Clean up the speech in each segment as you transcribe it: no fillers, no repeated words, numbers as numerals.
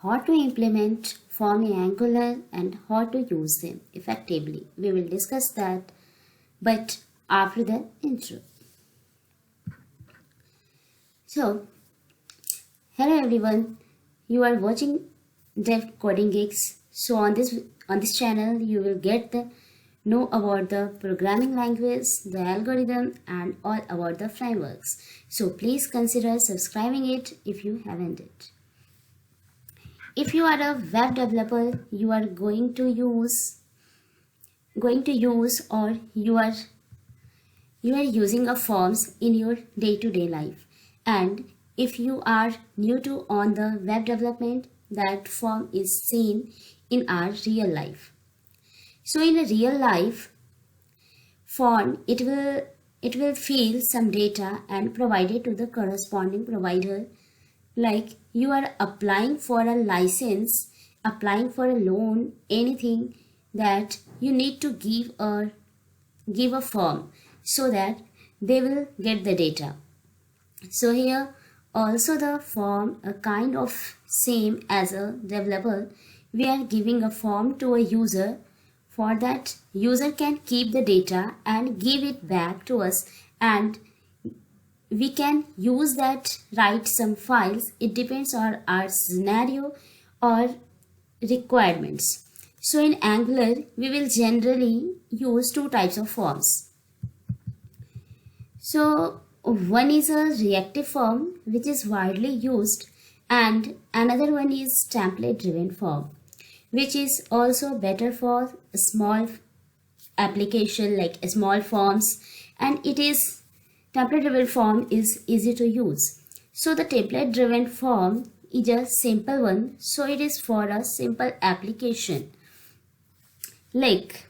how to implement form in Angular and how to use them effectively. We will discuss that, but after the intro. So, hello everyone, you are watching Dev Coding Geeks. So on this channel, you will get the know about the programming language, the algorithm, and all about the frameworks. So please consider subscribing it if you haven't it. If you are a web developer, you are going to use or you are using a forms in your day-to-day life. And if you are new to on the web development, that form is seen in our real life. So in a real life form, it will fill some data and provide it to the corresponding provider. Like you are applying for a license, applying for a loan, anything that you need to give a form so that they will get the data. So here also the form a kind of same as a developer. We are giving a form to a user. For that, user can keep the data and give it back to us, and we can use that, write some files. It depends on our scenario or requirements. So in Angular, we will generally use two types of forms. So one is a reactive form, which is widely used, and another one is template driven form, which is also better for a small application like a small forms, and it is template driven form is easy to use. So the template driven form is a simple one, so it is for a simple application. Like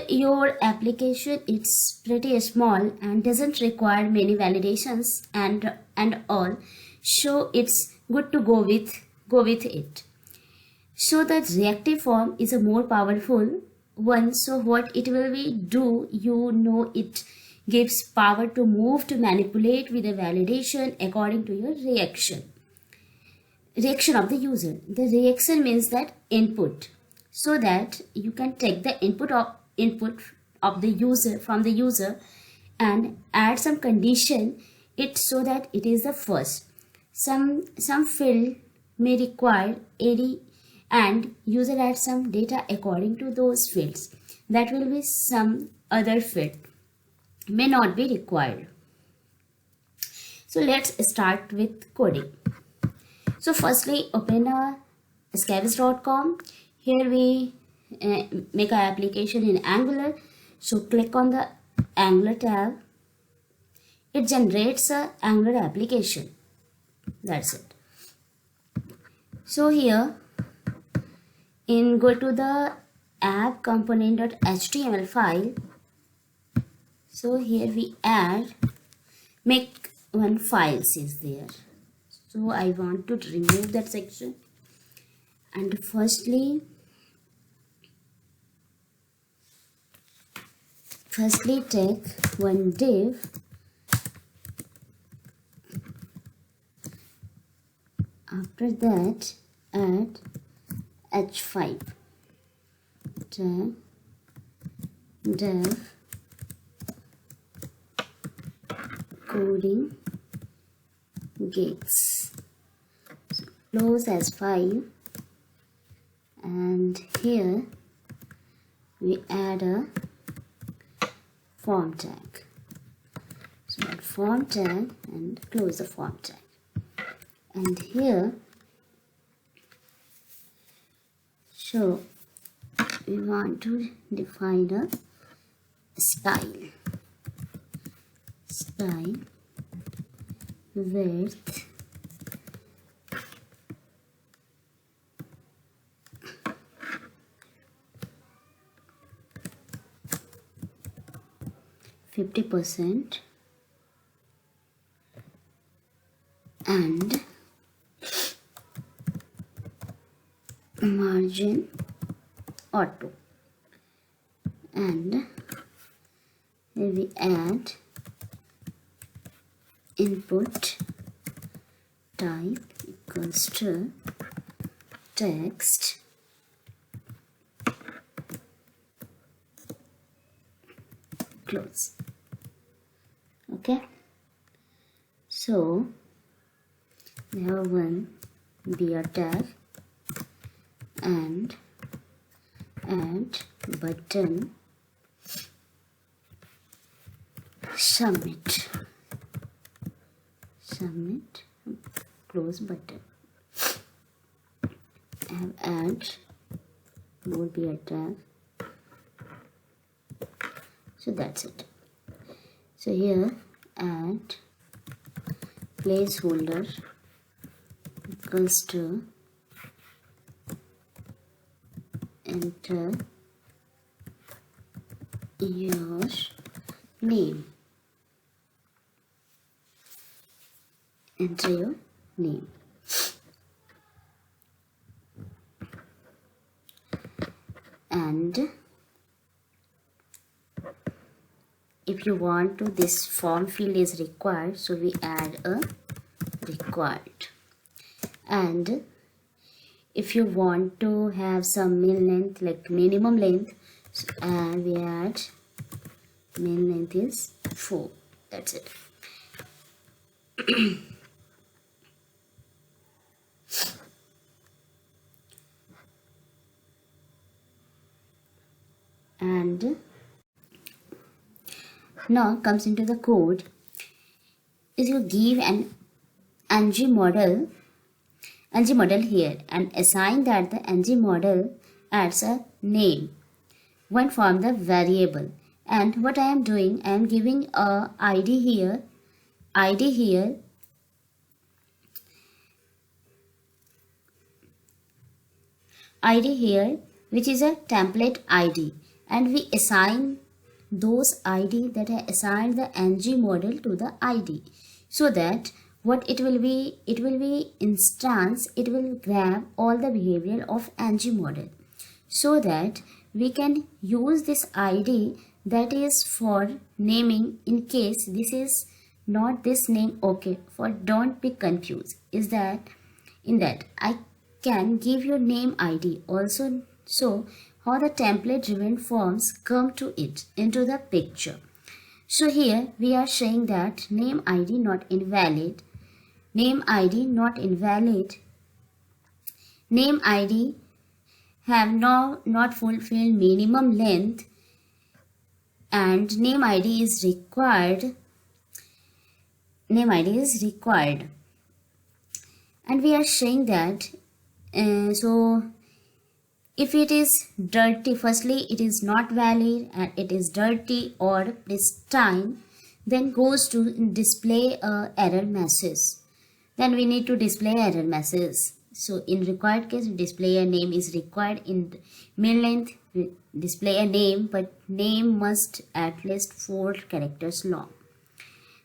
your application, it's pretty small and doesn't require many validations and all, so it's good to go with it. So the reactive form is a more powerful one. So what it will be do, it gives power to move, to manipulate with a validation according to your reaction of the user. The reaction means that input, so that you can take the input of the user from the user and add some condition it so that it is the first. Some field may require AD and user adds some data according to those fields. That will be some other field may not be required. So let's start with coding. So firstly, open a scabies.com. Here we make an application in Angular. So click on the Angular tab. It generates an Angular application. That's it. So here, go to the app component.html file. So here we make one file is there. So I want to remove that section, and firstly take one div. After that, add h5 tag dev coding gigs. So close as 5, and here we add a form tag. So add form tag and close the form tag. And here, so we want to define a style width 50% and margin auto, and we add input type equals to text close. Okay, so we have one beer tag and add button submit close button. I have add more beer tag. So that's it. So here add placeholder equals to enter your name. Enter your name. And if you want to, this form field is required, so we add a required. And if you want to have some min length, like minimum length, and we add min length is 4. That's it. And now comes into the code is you give an ng model here and assign that the ng model adds a name when form the variable. And what I am doing, I am giving a id here which is a template id, and we assign those id that I assigned the ng model to the id, so that what it will be instance, it will grab all the behavior of ng model, so that we can use this id that is for naming in case this is not this name. Okay, for don't be confused, is that in that I can give your name id also. So how the template driven forms come to it into the picture. So here we are saying that name id not invalid, name id have now not fulfilled minimum length, and name id is required, and we are saying that so if it is dirty, firstly it is not valid and it is dirty or pristine, then goes to display a error message. Then we need to display error message. So in required case, display a name is required. In min length, display a name, but name must at least 4 characters long.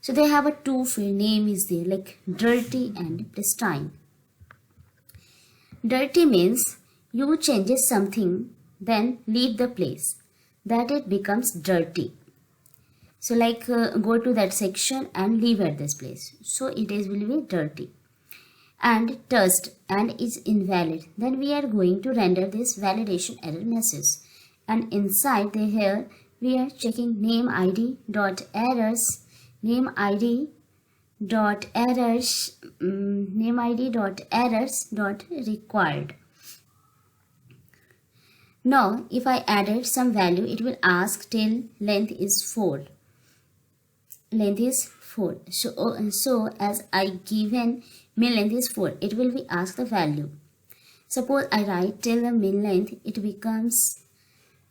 So they have a 2 field name is there, like dirty and pristine. Dirty means you changes something, then leave the place, that it becomes dirty. So like go to that section and leave at this place, so it is will be dirty. And dust and is invalid, then we are going to render this validation error message, and inside the here we are checking name id dot errors, name id dot errors dot required. Now if I added some value, it will ask till length is 4. So as I given min length is 4, it will be asked the value. Suppose I write till the min length, it becomes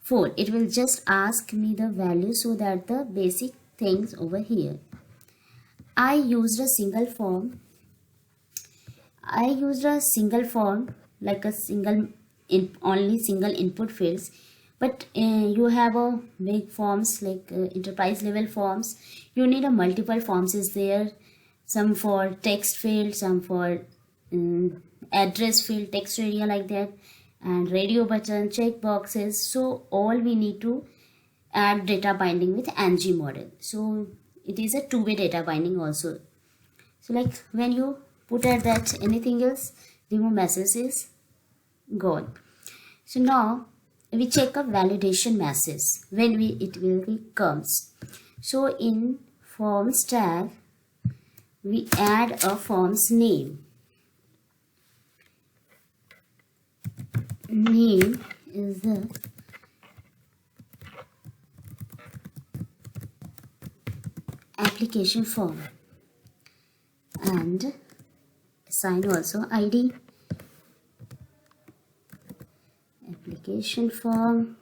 4. It will just ask me the value, so that the basic things over here. I used a single form like a only single input fields, but you have a big forms like enterprise level forms, you need a multiple forms is there, some for text field, some for address field, text area like that, and radio button, check boxes. So all we need to add data binding with ng model. So it is a two-way data binding also. So like when you put at that anything else, remove messages, gone. So now we check a validation message when it will be comes. So in forms tag we add a form's name. Name is the application form and assign also ID. Application form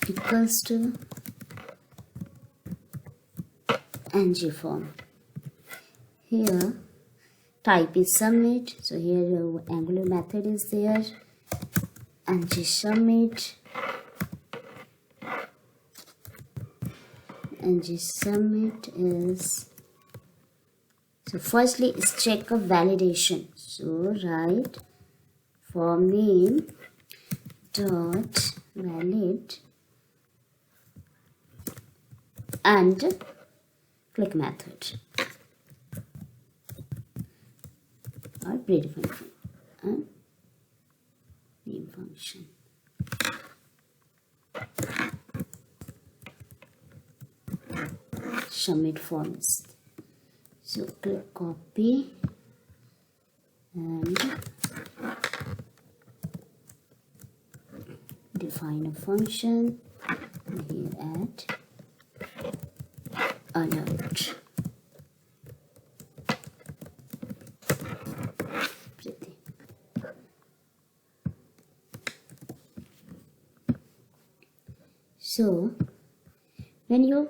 equals to ng form. Here type is submit, so here Angular method is there, ng submit, ng submit is, so firstly is check a validation, so write form name dot valid and click method or predefined and name function. Submit forms. So click copy and define a function here at alert. So when you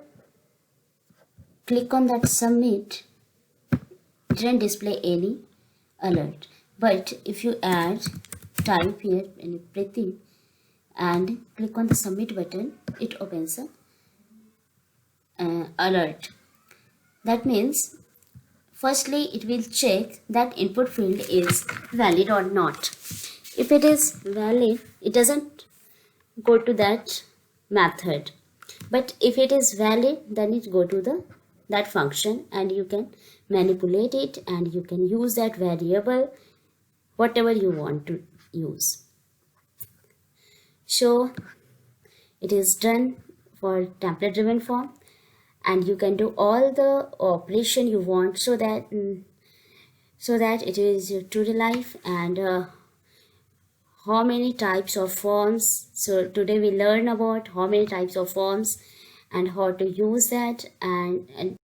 click on that submit, it doesn't display any alert, but if you add type here in everything and click on the submit button, it opens a alert. That means firstly it will check that input field is valid or not. If it is valid, it doesn't go to that method, but if it is valid, then it go to that function and you can manipulate it and you can use that variable whatever you want to use. So it is done for template driven form, and you can do all the operation you want so that it is true to life. And how many types of forms, so today we learn about how many types of forms and how to use that, and